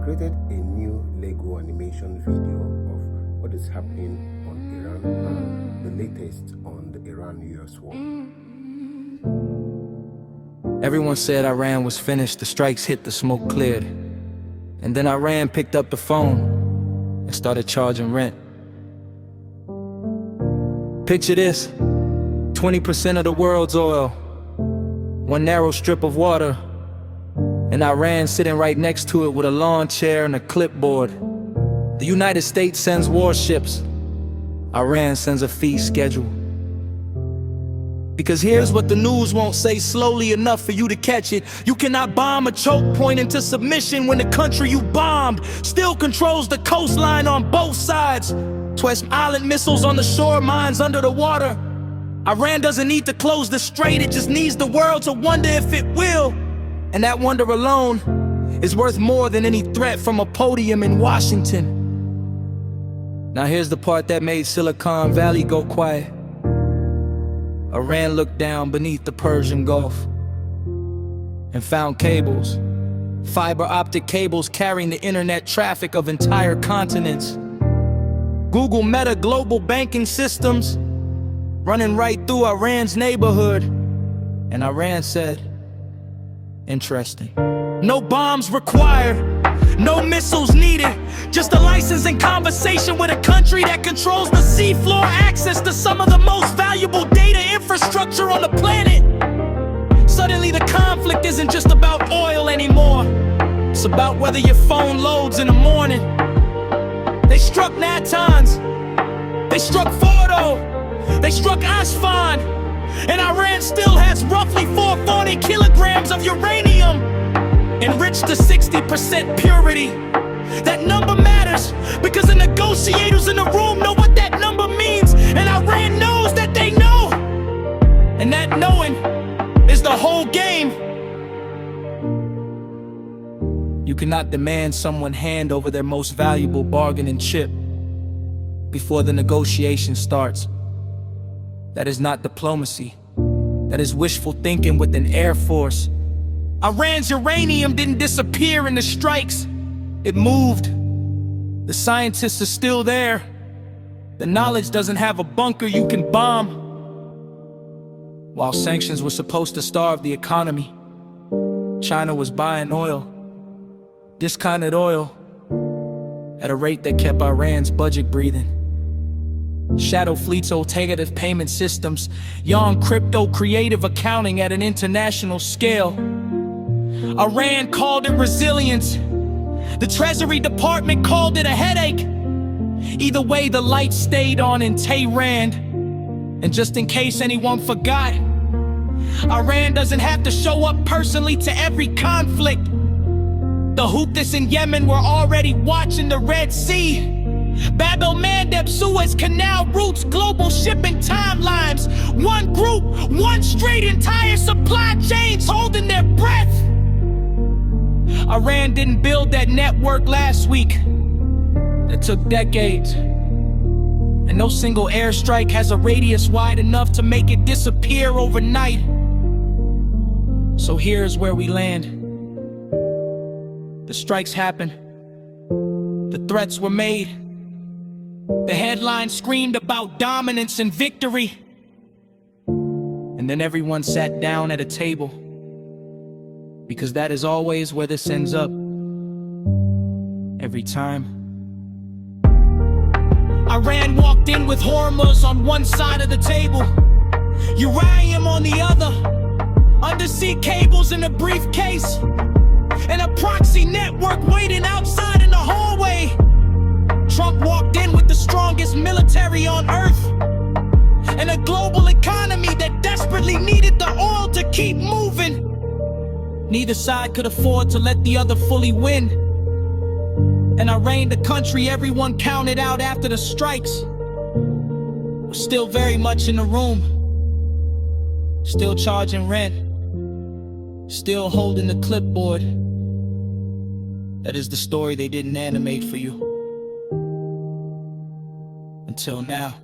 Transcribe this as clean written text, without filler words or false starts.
created a new Lego animation video of what is happening on Iran and the latest on the Iran-US war. Everyone said Iran was finished, the strikes hit, the smoke cleared. And then Iran picked up the phone and started charging rent. Picture this, 20% of the world's oil, one narrow strip of water, and Iran sitting right next to it with a lawn chair and a clipboard. The United States sends warships, Iran sends a fee schedule. Because here's what the news won't say slowly enough for you to catch it. You cannot bomb a choke point into submission when the country you bombed still controls the coastline on both sides. Twist island missiles on the shore, mines under the water. Iran doesn't need to close the strait, it just needs the world to wonder if it will. And that wonder alone is worth more than any threat from a podium in Washington. Now here's the part that made Silicon Valley go quiet. Iran looked down beneath the Persian Gulf and found cables, fiber optic cables carrying the internet traffic of entire continents. Google Meta global banking systems running right through Iran's neighborhood. And Iran said, interesting. No bombs required, no missiles needed, just a license and conversation with a country that controls the seafloor access to some of the most valuable data infrastructure on the planet. Suddenly the conflict isn't just about oil anymore. It's about whether your phone loads in the morning. They struck Natanz, they struck Fordo, they struck Asfan, and Iran still has roughly 440 kilograms of uranium, enriched to 60% purity. That number matters because the negotiators in the room know what that number means, and Iran knows that they know. And that knowing is the whole game. You cannot demand someone hand over their most valuable bargaining chip before the negotiation starts. That is not diplomacy. That is wishful thinking with an air force. Iran's uranium didn't disappear in the strikes. It moved. The scientists are still there. The knowledge doesn't have a bunker you can bomb. While sanctions were supposed to starve the economy, China was buying oil, discounted oil, at a rate that kept Iran's budget breathing. Shadow fleets, alternative payment systems, yawn crypto creative accounting at an international scale. Iran called it resilience. The Treasury Department called it a headache. Either way, the lights stayed on in Tehran. And just in case anyone forgot, Iran doesn't have to show up personally to every conflict. The Houthis in Yemen were already watching the Red Sea. Bab el-Mandeb, Suez Canal routes, global shipping timelines. One group, one straight entire supply chains holding their breath. Iran didn't build that network last week. It took decades. And no single airstrike has a radius wide enough to make it disappear overnight. So here's where we land. The strikes happened. The threats were made. The headlines screamed about dominance and victory. And then everyone sat down at a table. Because that is always where this ends up. Every time. Iran walked in with Hormuz on one side of the table, uranium on the other, undersea cables in a briefcase, and a proxy network waiting outside in the hallway. Trump walked in with the strongest military on earth, and a global economy that desperately needed the oil to keep moving. Neither side could afford to let the other fully win. And Iran, the country everyone counted out after the strikes, was still very much in the room. Still charging rent. Still holding the clipboard. That is the story they didn't animate for you. Until now.